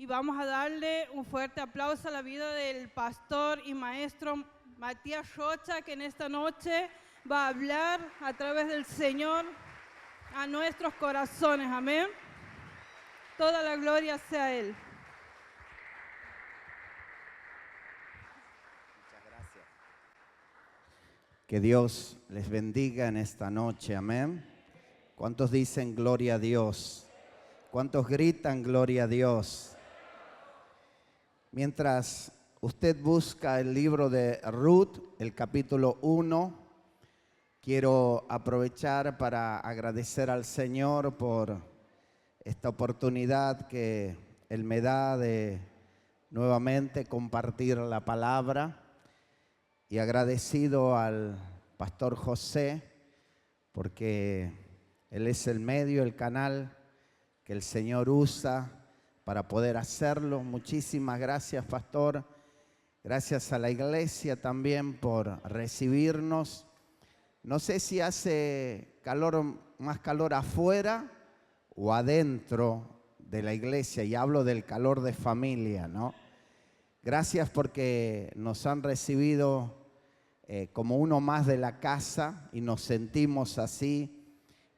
y vamos a darle un fuerte aplauso a la vida del pastor y maestro Matías Rocha, que en esta noche va a hablar a través del Señor a nuestros corazones. Amén. Toda la gloria sea a Él. Muchas gracias. Que Dios les bendiga en esta noche. Amén. ¿Cuántos dicen gloria a Dios? ¿Cuántos gritan gloria a Dios? Mientras usted busca el libro de Ruth, el capítulo 1, quiero aprovechar para agradecer al Señor por esta oportunidad que Él me da de nuevamente compartir la palabra, y agradecido al pastor José porque él es el medio, el canal que el Señor usa para poder hacerlo. Muchísimas gracias, pastor. Gracias a la iglesia también por recibirnos. No sé si hace calor, más calor afuera o adentro de la iglesia, y hablo del calor de familia, ¿no? Gracias porque nos han recibido como uno más de la casa y nos sentimos así,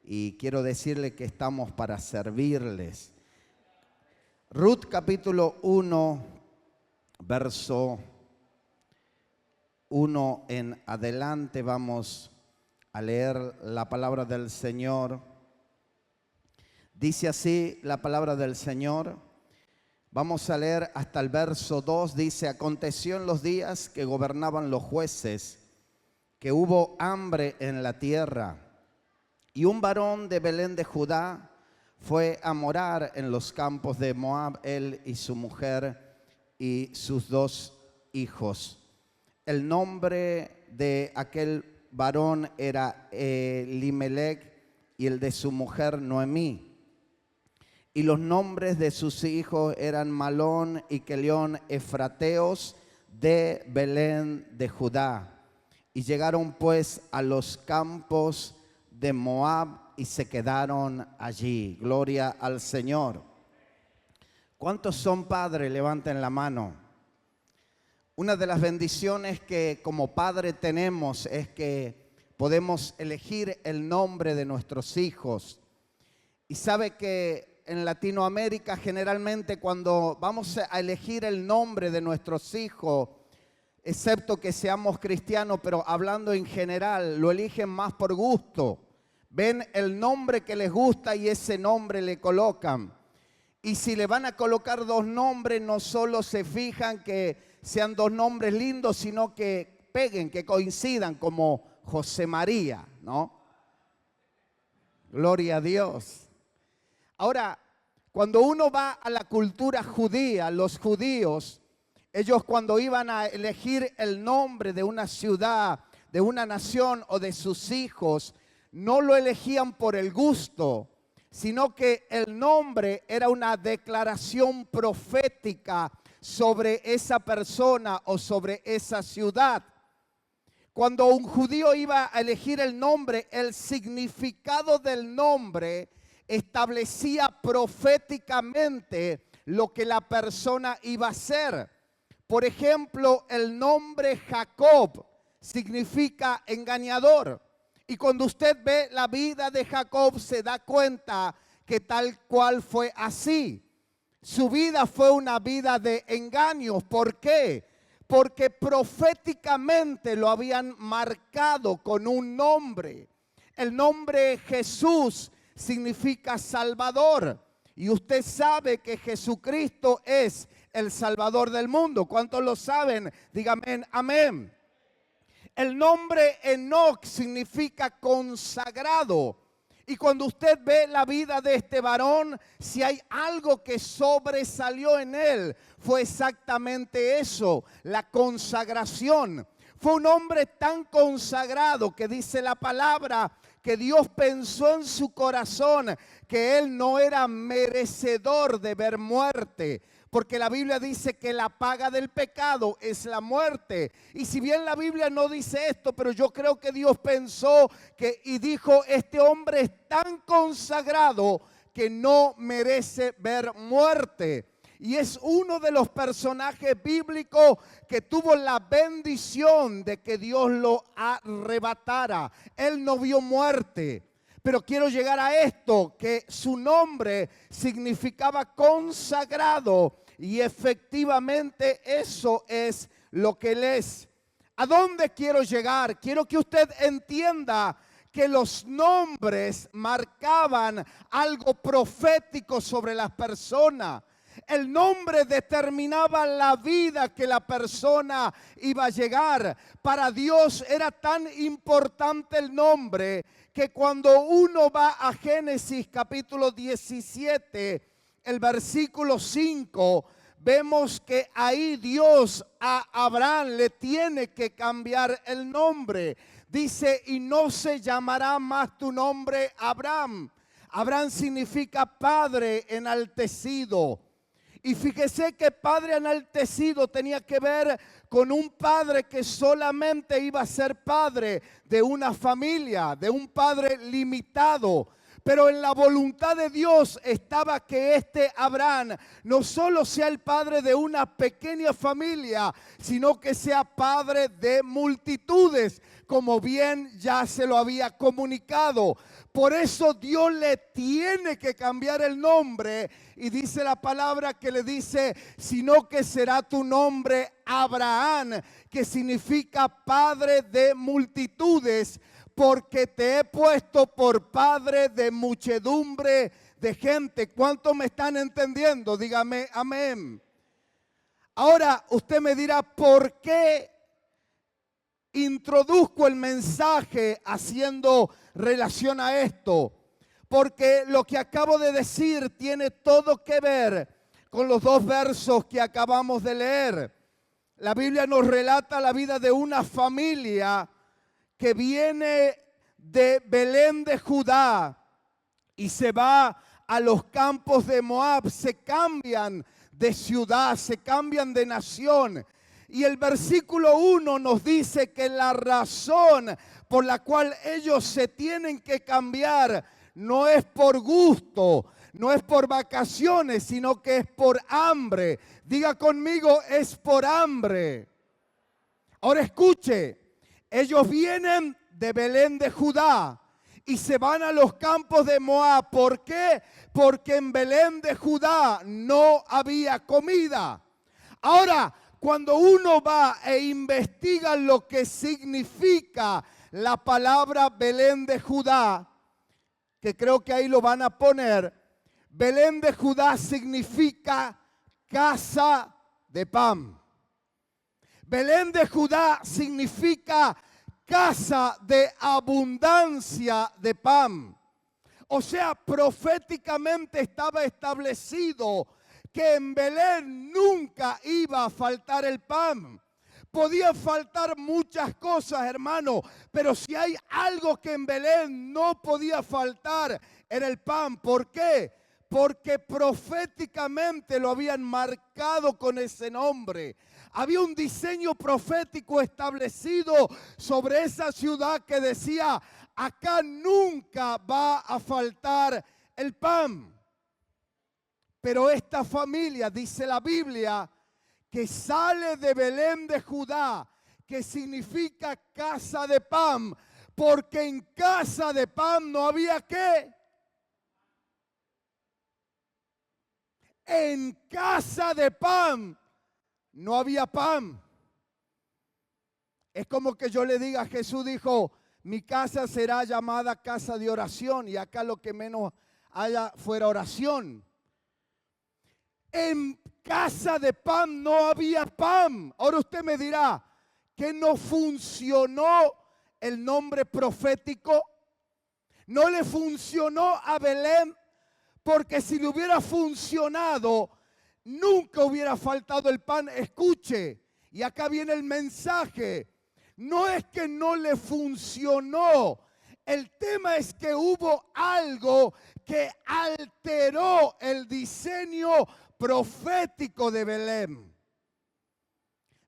y quiero decirle que estamos para servirles. Ruth capítulo 1, verso 1 en adelante, vamos a leer la palabra del Señor. Dice así la palabra del Señor. Vamos a leer hasta el verso 2. Dice: aconteció en los días que gobernaban los jueces, que hubo hambre en la tierra, y un varón de Belén de Judá fue a morar en los campos de Moab, él y su mujer y sus 2 hijos. El nombre de aquel varón era Elimelech, y el de su mujer Noemí. Y los nombres de sus hijos eran Malón y Kelión, efrateos de Belén de Judá. Y llegaron pues a los campos de Moab y se quedaron allí. Gloria al Señor. ¿Cuántos son padres? Levanten la mano. Una de las bendiciones que como padre tenemos es que podemos elegir el nombre de nuestros hijos. Y sabe que en Latinoamérica generalmente cuando vamos a elegir el nombre de nuestros hijos, excepto que seamos cristianos, pero hablando en general, lo eligen más por gusto. Ven el nombre que les gusta y ese nombre le colocan. Y si le van a colocar 2 nombres, no solo se fijan que sean 2 nombres lindos, sino que peguen, que coincidan, como José María, ¿no? Gloria a Dios. Ahora, cuando uno va a la cultura judía, los judíos, ellos cuando iban a elegir el nombre de una ciudad, de una nación o de sus hijos, no lo elegían por el gusto, sino que el nombre era una declaración profética sobre esa persona o sobre esa ciudad. Cuando un judío iba a elegir el nombre, el significado del nombre establecía proféticamente lo que la persona iba a ser. Por ejemplo, el nombre Jacob significa engañador. Y cuando usted ve la vida de Jacob, se da cuenta que tal cual fue así. Su vida fue una vida de engaños. ¿Por qué? Porque proféticamente lo habían marcado con un nombre. El nombre Jesús significa Salvador. Y usted sabe que Jesucristo es el Salvador del mundo. ¿Cuántos lo saben? Dígame amén. El nombre Enoc significa consagrado. Y cuando usted ve la vida de este varón, si hay algo que sobresalió en él, fue exactamente eso, la consagración. Fue un hombre tan consagrado que dice la palabra que Dios pensó en su corazón que él no era merecedor de ver muerte. Porque la Biblia dice que la paga del pecado es la muerte. Y si bien la Biblia no dice esto, pero yo creo que Dios pensó y dijo, este hombre es tan consagrado que no merece ver muerte. y es uno de los personajes bíblicos que tuvo la bendición de que Dios lo arrebatara. Él no vio muerte. Pero quiero llegar a esto, que su nombre significaba consagrado, y efectivamente eso es lo que Él es. ¿A dónde quiero llegar? Quiero que usted entienda que los nombres marcaban algo profético sobre las personas. El nombre determinaba la vida que la persona iba a llegar. Para Dios era tan importante el nombre que cuando uno va a Génesis capítulo 17, el versículo 5, vemos que ahí Dios a Abraham le tiene que cambiar el nombre. Dice, y no se llamará más tu nombre Abraham. Abraham significa padre enaltecido. Y fíjese que padre enaltecido tenía que ver con un padre que solamente iba a ser padre de una familia, de un padre limitado. Pero en la voluntad de Dios estaba que este Abraham no solo sea el padre de una pequeña familia, sino que sea padre de multitudes, como bien ya se lo había comunicado. Por eso Dios le tiene que cambiar el nombre, y dice la palabra que le dice, sino que será tu nombre Abraham, que significa padre de multitudes, porque te he puesto por padre de muchedumbre de gente. ¿Cuántos me están entendiendo? Dígame amén. Ahora usted me dirá, ¿por qué introduzco el mensaje haciendo relación a esto? Porque lo que acabo de decir tiene todo que ver con los dos versos que acabamos de leer. La Biblia nos relata la vida de una familia que viene de Belén de Judá y se va a los campos de Moab. Se cambian de ciudad, se cambian de nación. Y el versículo 1 nos dice que la razón por la cual ellos se tienen que cambiar no es por gusto, no es por vacaciones, sino que es por hambre. Diga conmigo, es por hambre. Ahora escuche, ellos vienen de Belén de Judá y se van a los campos de Moab. ¿Por qué? Porque en Belén de Judá no había comida. Ahora, cuando uno va e investiga lo que significa la palabra Belén de Judá, que creo que ahí lo van a poner, Belén de Judá significa casa de pan. Belén de Judá significa casa de abundancia de pan. O sea, proféticamente estaba establecido que en Belén nunca iba a faltar el pan. Podían faltar muchas cosas, hermano, pero si hay algo que en Belén no podía faltar, era el pan. ¿Por qué? Porque proféticamente lo habían marcado con ese nombre. Había un diseño profético establecido sobre esa ciudad que decía, acá nunca va a faltar el pan. Pero esta familia, dice la Biblia, que sale de Belén de Judá, que significa casa de pan, porque en casa de pan no había ¿qué? En casa de pan no había pan. Es como que yo le diga, Jesús dijo, mi casa será llamada casa de oración, y acá lo que menos haya fuera oración. En casa de pan no había pan. Ahora usted me dirá que no funcionó el nombre profético. No le funcionó a Belén, porque si le hubiera funcionado, nunca hubiera faltado el pan. Escuche, y acá viene el mensaje. No es que no le funcionó. El tema es que hubo algo que alteró el diseño profético de Belén.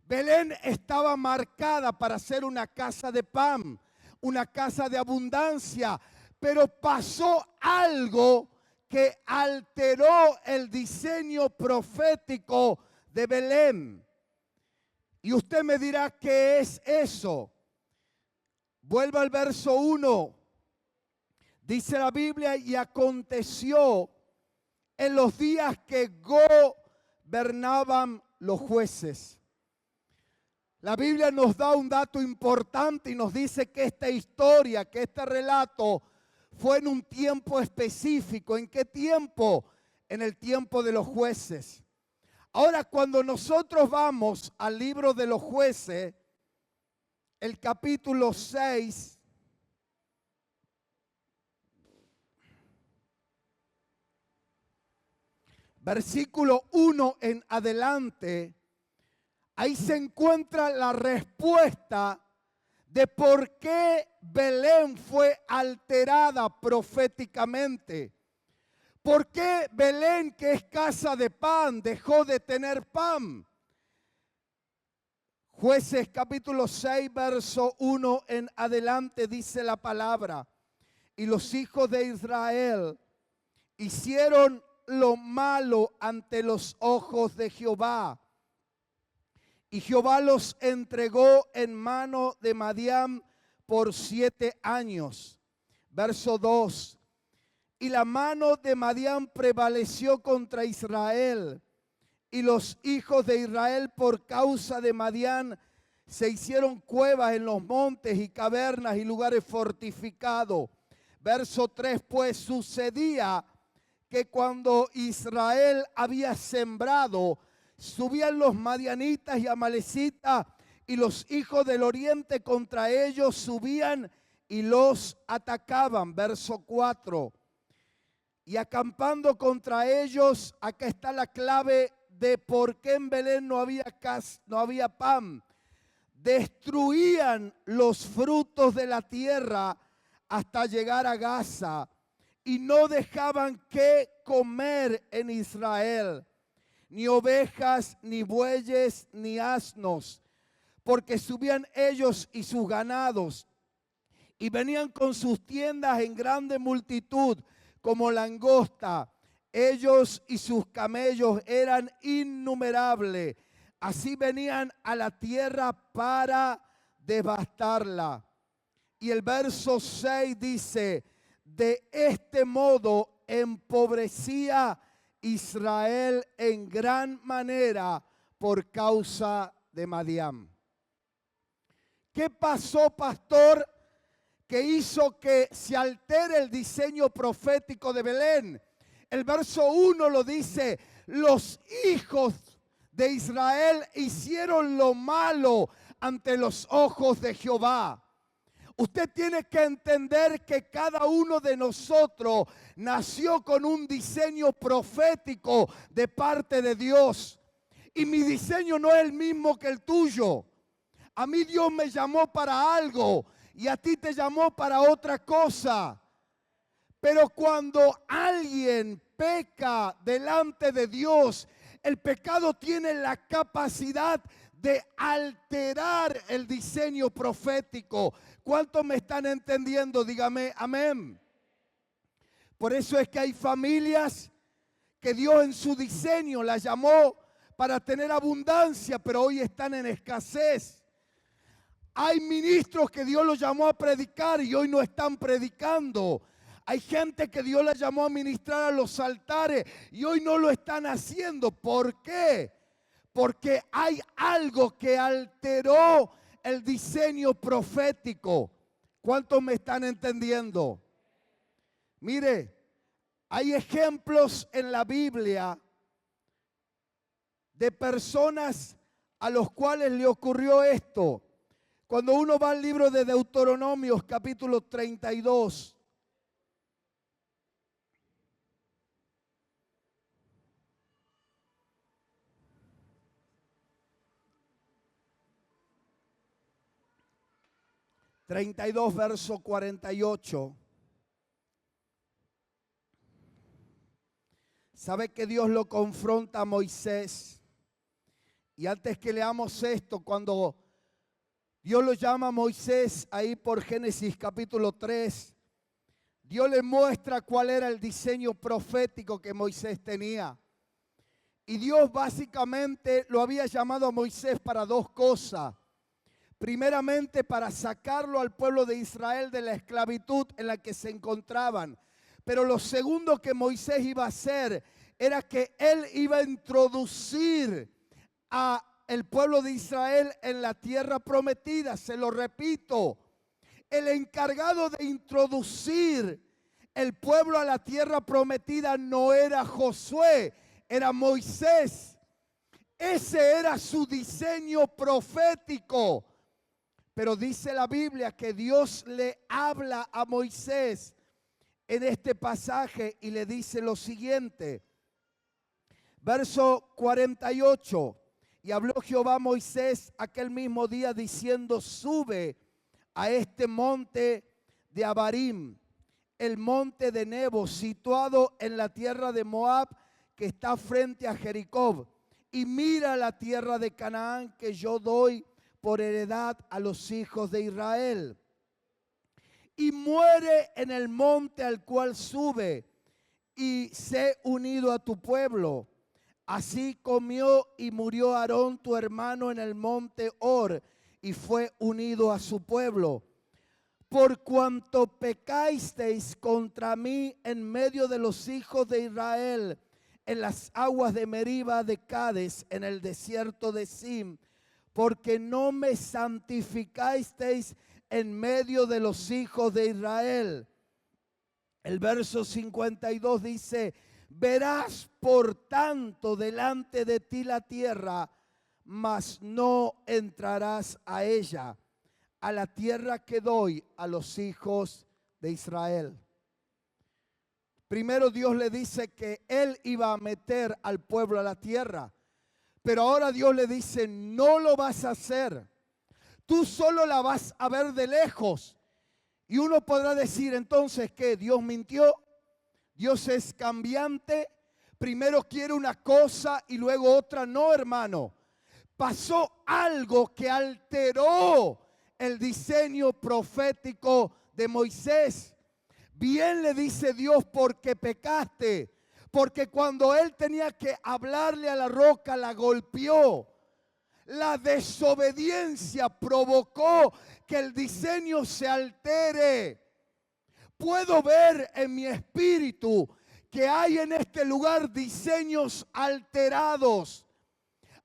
Belén estaba marcada para ser una casa de pan, una casa de abundancia, pero pasó algo que alteró el diseño profético de Belén. Y usted me dirá, ¿qué es eso? Vuelva al verso 1. Dice la Biblia, y aconteció en los días que gobernaban los jueces. La Biblia nos da un dato importante y nos dice que esta historia, que este relato fue en un tiempo específico. ¿En qué tiempo? En el tiempo de los jueces. Ahora, cuando nosotros vamos al libro de los jueces, el capítulo 6, versículo 1 en adelante, ahí se encuentra la respuesta de por qué Belén fue alterada proféticamente. ¿Por qué Belén, que es casa de pan, dejó de tener pan? Jueces capítulo 6, verso 1 en adelante dice la palabra. Y los hijos de Israel hicieron lo malo ante los ojos de Jehová. Y Jehová los entregó en mano de Madián por 7 años. Verso 2. Y la mano de Madián prevaleció contra Israel. Y los hijos de Israel por causa de Madián se hicieron cuevas en los montes y cavernas y lugares fortificados. Verso 3. Pues sucedía que cuando Israel había sembrado, subían los madianitas y amalecitas, y los hijos del oriente contra ellos subían y los atacaban. Verso 4. Y acampando contra ellos, acá está la clave de por qué en Belén no había pan. Destruían los frutos de la tierra hasta llegar a Gaza, y no dejaban que comer en Israel, ni ovejas, ni bueyes, ni asnos, porque subían ellos y sus ganados, y venían con sus tiendas en grande multitud, como langosta. Ellos y sus camellos eran innumerables. Así venían a la tierra para devastarla. Y el verso 6 dice, de este modo empobrecía Israel en gran manera por causa de Madián. ¿Qué pasó, pastor, que hizo que se altere el diseño profético de Belén? El verso 1 lo dice, los hijos de Israel hicieron lo malo ante los ojos de Jehová. Usted tiene que entender que cada uno de nosotros nació con un diseño profético de parte de Dios. Y mi diseño no es el mismo que el tuyo. A mí Dios me llamó para algo y a ti te llamó para otra cosa. Pero cuando alguien peca delante de Dios, el pecado tiene la capacidad de alterar el diseño profético. ¿Cuántos me están entendiendo? Dígame amén. Por eso es que hay familias que Dios en su diseño las llamó para tener abundancia, pero hoy están en escasez. Hay ministros que Dios los llamó a predicar y hoy no están predicando. Hay gente que Dios la llamó a ministrar a los altares y hoy no lo están haciendo. ¿Por qué? Porque hay algo que alteró el diseño profético. ¿Cuántos me están entendiendo? Mire, hay ejemplos en la Biblia de personas a los cuales le ocurrió esto. Cuando uno va al libro de Deuteronomios, capítulo 32, verso 48. ¿Sabe que Dios lo confronta a Moisés? Y antes que leamos esto, cuando Dios lo llama a Moisés ahí por Génesis capítulo 3, Dios le muestra cuál era el diseño profético que Moisés tenía. Y Dios básicamente lo había llamado a Moisés para dos cosas. Primeramente, para sacarlo al pueblo de Israel de la esclavitud en la que se encontraban. Pero lo segundo que Moisés iba a hacer era que él iba a introducir a el pueblo de Israel en la tierra prometida. Se lo repito, el encargado de introducir el pueblo a la tierra prometida no era Josué, era Moisés. Ese era su diseño profético. Pero dice la Biblia que Dios le habla a Moisés en este pasaje y le dice lo siguiente. Verso 48. Y habló Jehová a Moisés aquel mismo día diciendo: sube a este monte de Abarim, el monte de Nebo, situado en la tierra de Moab, que está frente a Jericó, y mira la tierra de Canaán que yo doy por heredad a los hijos de Israel. Y muere en el monte al cual sube, y sé unido a tu pueblo. Así comió y murió Aarón tu hermano en el monte Hor, y fue unido a su pueblo. Por cuanto pecasteis contra mí en medio de los hijos de Israel, en las aguas de Meriba de Cades, en el desierto de Sim, porque no me santificasteis en medio de los hijos de Israel. El verso 52 dice: verás por tanto delante de ti la tierra, mas no entrarás a ella, a la tierra que doy a los hijos de Israel. Primero Dios le dice que Él iba a meter al pueblo a la tierra, pero ahora Dios le dice: no lo vas a hacer. Tú solo la vas a ver de lejos. Y uno podrá decir entonces que Dios mintió, Dios es cambiante, primero quiere una cosa y luego otra. No, hermano, pasó algo que alteró el diseño profético de Moisés. Bien le dice Dios: porque pecaste, porque cuando él tenía que hablarle a la roca la golpeó. La desobediencia provocó que el diseño se altere. Puedo ver en mi espíritu que hay en este lugar diseños alterados.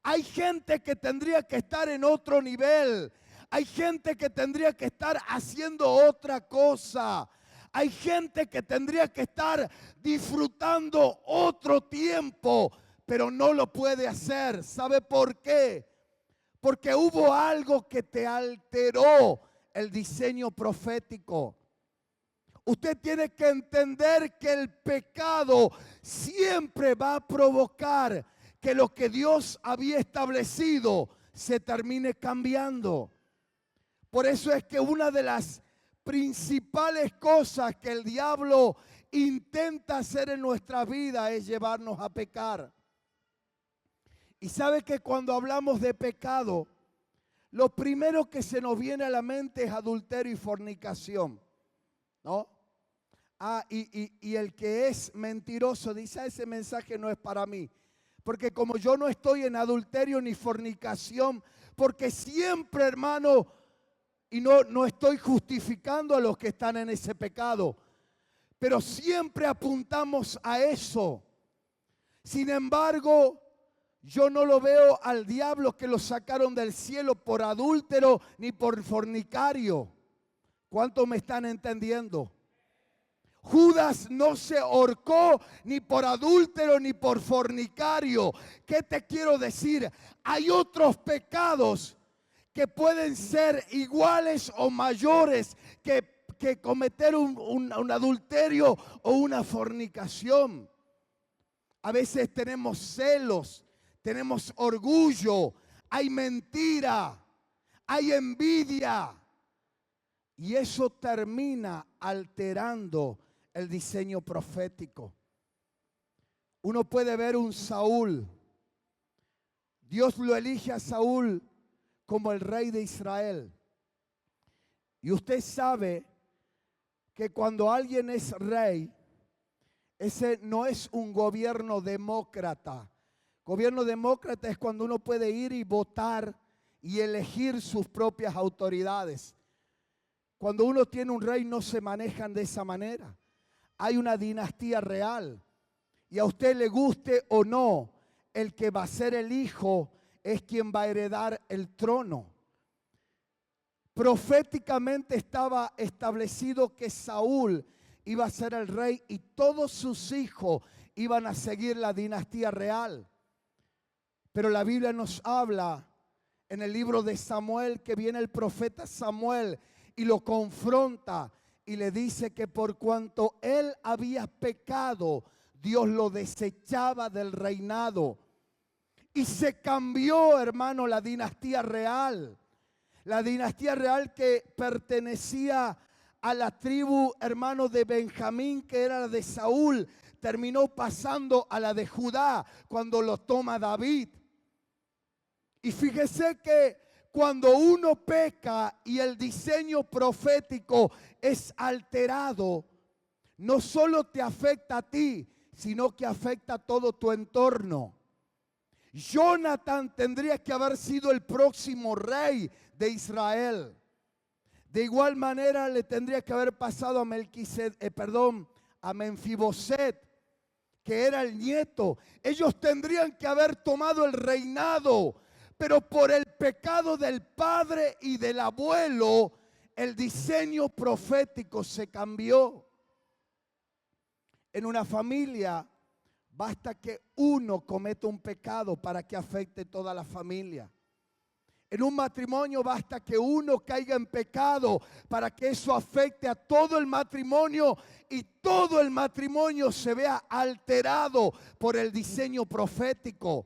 Hay gente que tendría que estar en otro nivel. Hay gente que tendría que estar haciendo otra cosa. Hay gente que tendría que estar disfrutando otro tiempo, pero no lo puede hacer. ¿Sabe por qué? Porque hubo algo que te alteró el diseño profético. Usted tiene que entender que el pecado siempre va a provocar que lo que Dios había establecido se termine cambiando. Por eso es que una de las principales cosas que el diablo intenta hacer en nuestra vida es llevarnos a pecar. Y sabe que cuando hablamos de pecado, lo primero que se nos viene a la mente es adulterio y fornicación, ¿no? Y el que es mentiroso dice: ese mensaje no es para mí. Porque como yo no estoy en adulterio ni fornicación, porque siempre, hermano, y no estoy justificando a los que están en ese pecado, pero siempre apuntamos a eso. Sin embargo, yo no lo veo al diablo que lo sacaron del cielo por adúltero ni por fornicario. ¿Cuántos me están entendiendo? Judas no se ahorcó ni por adúltero ni por fornicario. ¿Qué te quiero decir? Hay otros pecados que pueden ser iguales o mayores que cometer un adulterio o una fornicación. A veces tenemos celos, tenemos orgullo, hay mentira, hay envidia. Y eso termina alterando el diseño profético. Uno puede ver un Saúl. Dios lo elige a Saúl como el rey de Israel. Y usted sabe que cuando alguien es rey, ese no es un gobierno demócrata. Gobierno demócrata es cuando uno puede ir y votar y elegir sus propias autoridades. Cuando uno tiene un rey no se manejan de esa manera. Hay una dinastía real. Y a usted le guste o no, el que va a ser el hijo es quien va a heredar el trono. Proféticamente estaba establecido que Saúl iba a ser el rey y todos sus hijos iban a seguir la dinastía real. Pero la Biblia nos habla en el libro de Samuel que viene el profeta Samuel y lo confronta y le dice que por cuanto él había pecado, Dios lo desechaba del reinado. Y se cambió, hermano, la dinastía real. La dinastía real que pertenecía a la tribu, hermano, de Benjamín, que era la de Saúl, terminó pasando a la de Judá cuando lo toma David. Y fíjese que cuando uno peca y el diseño profético es alterado, no solo te afecta a ti, sino que afecta a todo tu entorno. Jonathan tendría que haber sido el próximo rey de Israel. De igual manera le tendría que haber pasado a Menfiboset, que era el nieto. Ellos tendrían que haber tomado el reinado, pero por el pecado del padre y del abuelo, el diseño profético se cambió. En una familia basta que uno cometa un pecado para que afecte toda la familia. En un matrimonio basta que uno caiga en pecado para que eso afecte a todo el matrimonio y todo el matrimonio se vea alterado por el diseño profético.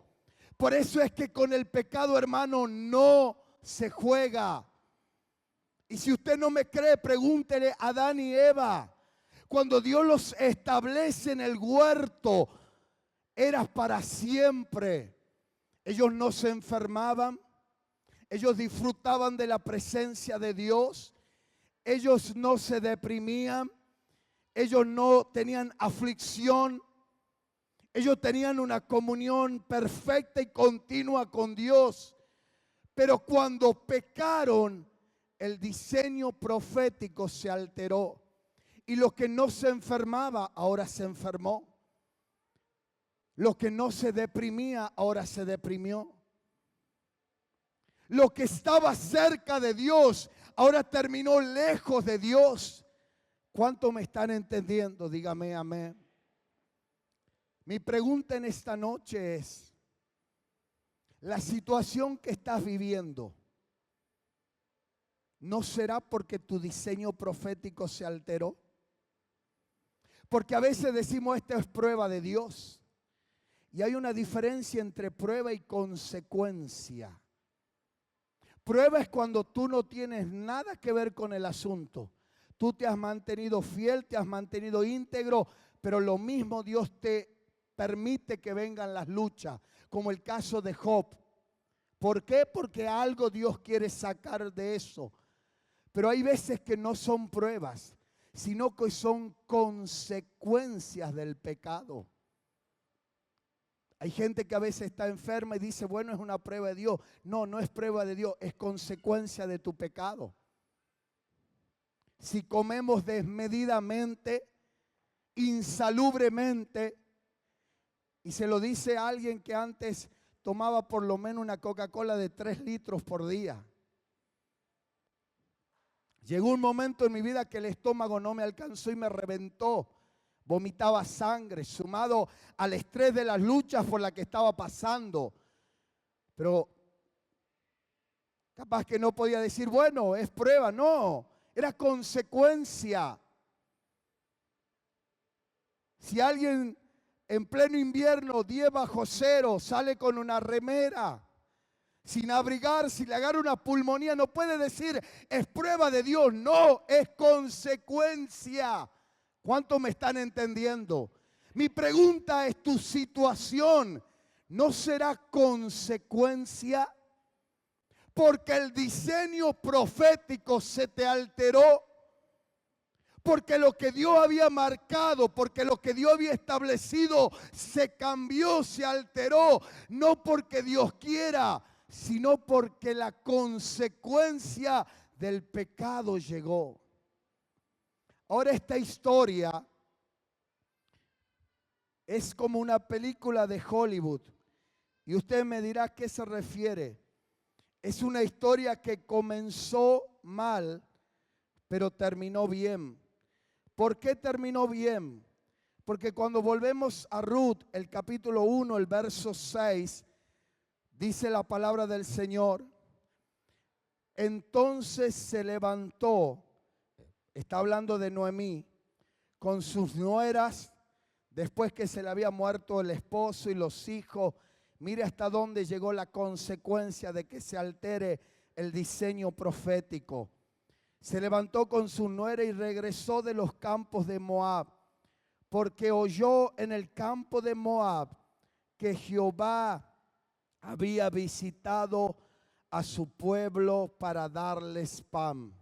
Por eso es que con el pecado, hermano, no se juega. Y si usted no me cree, pregúntele a Adán y Eva. Cuando Dios los establece en el huerto, era para siempre. Ellos no se enfermaban. Ellos disfrutaban de la presencia de Dios. Ellos no se deprimían. Ellos no tenían aflicción. Ellos tenían una comunión perfecta y continua con Dios. Pero cuando pecaron, el diseño profético se alteró. Y lo que no se enfermaba, ahora se enfermó. Lo que no se deprimía, ahora se deprimió. Lo que estaba cerca de Dios, ahora terminó lejos de Dios. ¿Cuánto me están entendiendo? Dígame amén. Mi pregunta en esta noche es, la situación que estás viviendo, ¿no será porque tu diseño profético se alteró? Porque a veces decimos, esta es prueba de Dios. Y hay una diferencia entre prueba y consecuencia. Prueba es cuando tú no tienes nada que ver con el asunto. Tú te has mantenido fiel, te has mantenido íntegro, pero lo mismo Dios te permite que vengan las luchas, como el caso de Job. ¿Por qué? Porque algo Dios quiere sacar de eso. Pero hay veces que no son pruebas, sino que son consecuencias del pecado. Hay gente que a veces está enferma y dice, bueno, es una prueba de Dios. No, no es prueba de Dios, es consecuencia de tu pecado. Si comemos desmedidamente, insalubremente, y se lo dice a alguien que antes tomaba por lo menos una Coca-Cola de 3 litros por día. Llegó un momento en mi vida que el estómago no me alcanzó y me reventó. Vomitaba sangre, sumado al estrés de las luchas por las que estaba pasando. Pero capaz que no podía decir, bueno, es prueba. No, era consecuencia. Si alguien en pleno invierno, 10 bajo cero, sale con una remera, sin abrigar, si le agarra una pulmonía, no puede decir, es prueba de Dios. No, es consecuencia. ¿Cuántos me están entendiendo? Mi pregunta es, ¿tu situación no será consecuencia? Porque el diseño profético se te alteró. Porque lo que Dios había marcado, porque lo que Dios había establecido se cambió, se alteró. No porque Dios quiera, sino porque la consecuencia del pecado llegó. Ahora esta historia es como una película de Hollywood. Y usted me dirá a qué se refiere. Es una historia que comenzó mal, pero terminó bien. ¿Por qué terminó bien? Porque cuando volvemos a Ruth, el capítulo 1, el verso 6, dice la palabra del Señor. Entonces se levantó, está hablando de Noemí, con sus nueras, después que se le había muerto el esposo y los hijos. Mire hasta dónde llegó la consecuencia de que se altere el diseño profético. Se levantó con su nuera y regresó de los campos de Moab, porque oyó en el campo de Moab que Jehová había visitado a su pueblo para darles pan.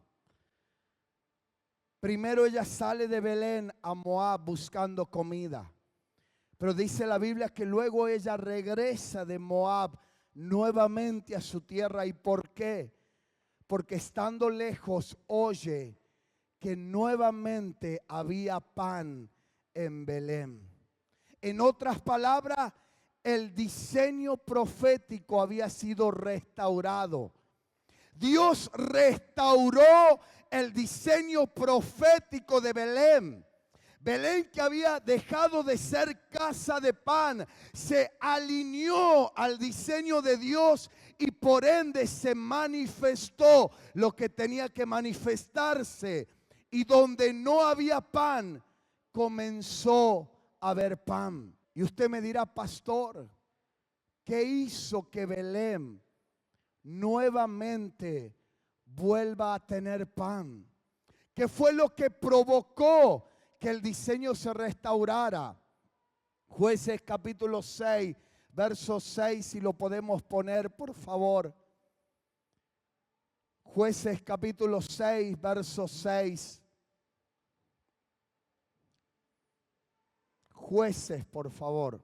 Primero ella sale de Belén a Moab buscando comida. Pero dice la Biblia que luego ella regresa de Moab nuevamente a su tierra. ¿Y por qué? Porque estando lejos oye que nuevamente había pan en Belén. En otras palabras, el diseño profético había sido restaurado. Dios restauró el diseño profético de Belén. Belén, que había dejado de ser casa de pan, se alineó al diseño de Dios y por ende se manifestó lo que tenía que manifestarse. Y donde no había pan, comenzó a haber pan. Y usted me dirá, pastor, ¿qué hizo que Belén nuevamente vuelva a tener pan? ¿Qué fue lo que provocó que el diseño se restaurara? Jueces capítulo 6, verso 6, si lo podemos poner, por favor. Jueces capítulo 6, verso 6. Jueces, por favor.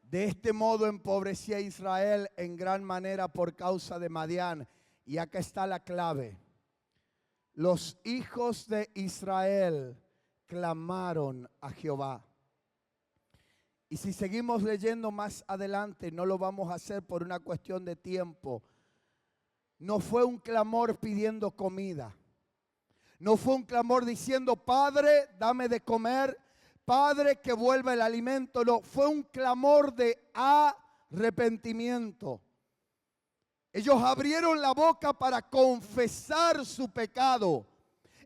De este modo empobrecía a Israel en gran manera por causa de Madián. Y acá está la clave. Los hijos de Israel clamaron a Jehová. Y si seguimos leyendo más adelante, no lo vamos a hacer por una cuestión de tiempo. No fue un clamor pidiendo comida. No fue un clamor diciendo, Padre, dame de comer. Padre, que vuelva el alimento. No, fue un clamor de arrepentimiento. Ellos abrieron la boca para confesar su pecado.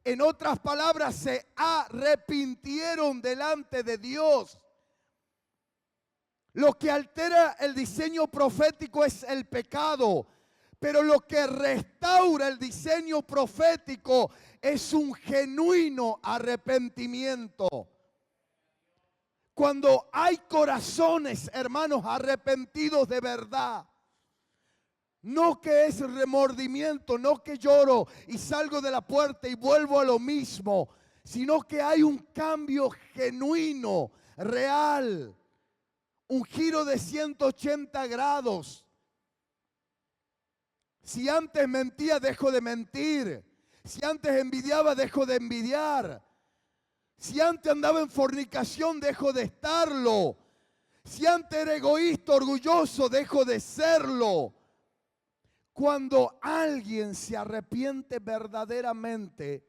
En otras palabras, se arrepintieron delante de Dios. Lo que altera el diseño profético es el pecado. Pero lo que restaura el diseño profético es un genuino arrepentimiento. Cuando hay corazones, hermanos, arrepentidos de verdad. No que es remordimiento, no que lloro y salgo de la puerta y vuelvo a lo mismo, sino que hay un cambio genuino, real, un giro de 180 grados. Si antes mentía, dejo de mentir. Si antes envidiaba, dejo de envidiar. Si antes andaba en fornicación, dejo de estarlo. Si antes era egoísta, orgulloso, dejo de serlo. Cuando alguien se arrepiente verdaderamente,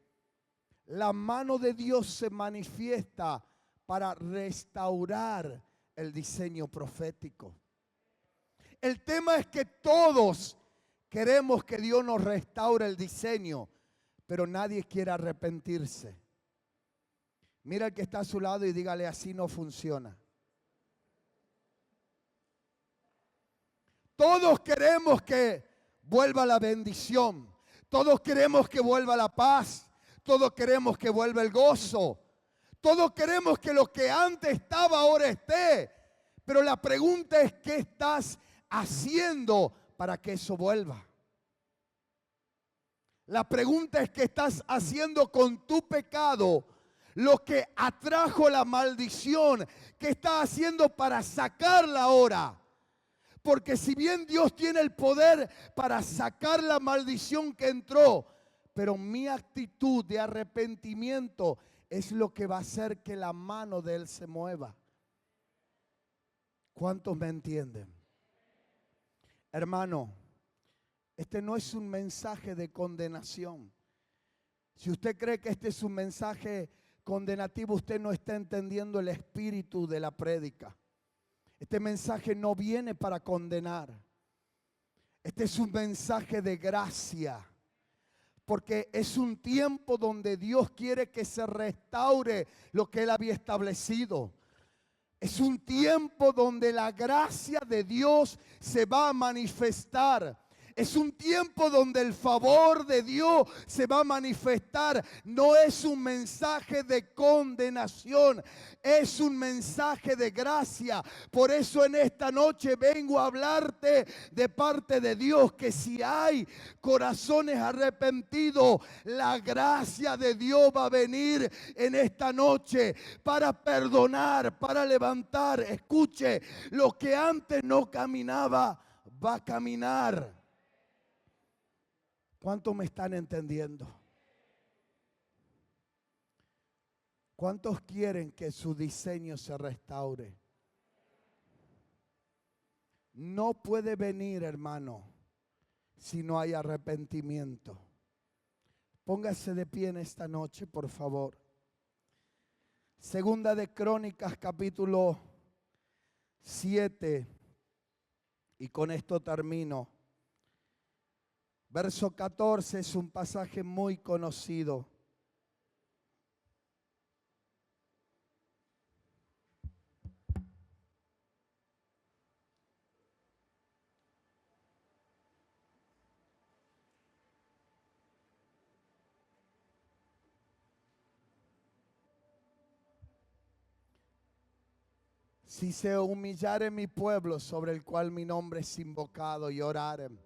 la mano de Dios se manifiesta para restaurar el diseño profético. El tema es que todos queremos que Dios nos restaure el diseño, pero nadie quiere arrepentirse. Mira al que está a su lado y dígale, así no funciona. Todos queremos que vuelva la bendición. Todos queremos que vuelva la paz. Todos queremos que vuelva el gozo. Todos queremos que lo que antes estaba ahora esté. Pero la pregunta es, ¿qué estás haciendo para que eso vuelva? La pregunta es, ¿qué estás haciendo con tu pecado? Lo que atrajo la maldición, ¿qué estás haciendo para sacarla ahora? Porque si bien Dios tiene el poder para sacar la maldición que entró, pero mi actitud de arrepentimiento es lo que va a hacer que la mano de Él se mueva. ¿Cuántos me entienden? Hermano, este no es un mensaje de condenación. Si usted cree que este es un mensaje condenativo, usted no está entendiendo el espíritu de la prédica. Este mensaje no viene para condenar. Este es un mensaje de gracia. Porque es un tiempo donde Dios quiere que se restaure lo que Él había establecido. Es un tiempo donde la gracia de Dios se va a manifestar. Es un tiempo donde el favor de Dios se va a manifestar. No es un mensaje de condenación, es un mensaje de gracia. Por eso en esta noche vengo a hablarte de parte de Dios, que si hay corazones arrepentidos, la gracia de Dios va a venir en esta noche para perdonar, para levantar. Escuche, lo que antes no caminaba, va a caminar. ¿Cuántos me están entendiendo? ¿Cuántos quieren que su diseño se restaure? No puede venir, hermano, si no hay arrepentimiento. Póngase de pie en esta noche, por favor. Segunda de Crónicas, capítulo 7. Y con esto termino. Verso 14 es un pasaje muy conocido. Si se humillare mi pueblo, sobre el cual mi nombre es invocado, y oraren,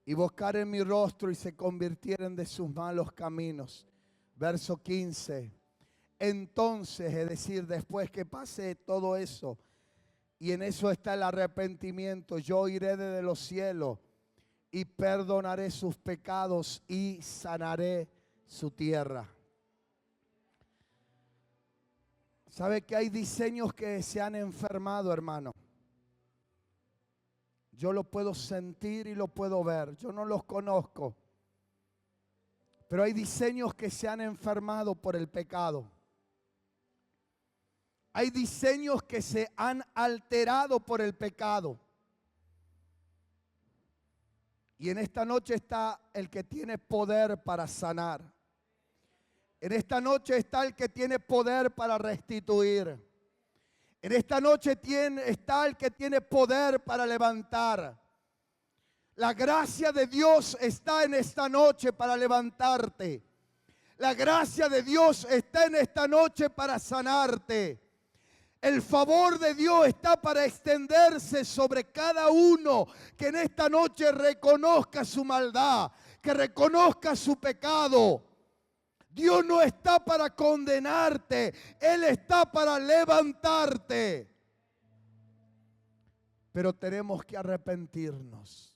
y buscaren mi rostro, y se convirtieren de sus malos caminos. Verso 15. Entonces, es decir, después que pase todo eso, y en eso está el arrepentimiento, yo iré desde los cielos y perdonaré sus pecados y sanaré su tierra. ¿Sabe que hay diseños que se han enfermado, hermano? Yo lo puedo sentir y lo puedo ver. Yo no los conozco. Pero hay diseños que se han enfermado por el pecado. Hay diseños que se han alterado por el pecado. Y en esta noche está el que tiene poder para sanar. En esta noche está el que tiene poder para restituir. En esta noche está el que tiene poder para levantar. La gracia de Dios está en esta noche para levantarte. La gracia de Dios está en esta noche para sanarte. El favor de Dios está para extenderse sobre cada uno que en esta noche reconozca su maldad, que reconozca su pecado. Dios no está para condenarte, Él está para levantarte. Pero tenemos que arrepentirnos.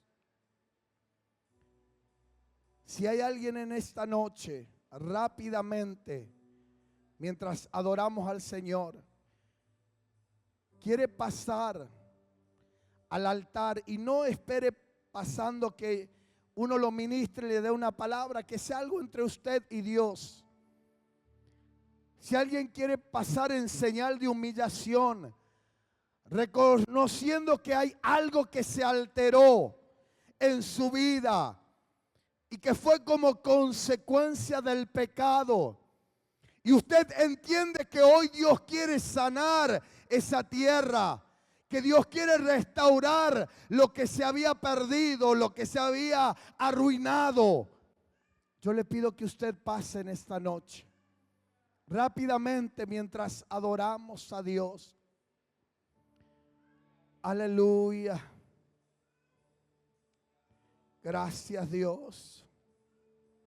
Si hay alguien en esta noche, rápidamente, mientras adoramos al Señor, quiere pasar al altar y no espere pasando que uno lo ministre y le dé una palabra, que sea algo entre usted y Dios. Si alguien quiere pasar en señal de humillación, reconociendo que hay algo que se alteró en su vida y que fue como consecuencia del pecado, y usted entiende que hoy Dios quiere sanar esa tierra, que Dios quiere restaurar lo que se había perdido, lo que se había arruinado, yo le pido que usted pase en esta noche rápidamente mientras adoramos a Dios. Aleluya. Gracias, Dios.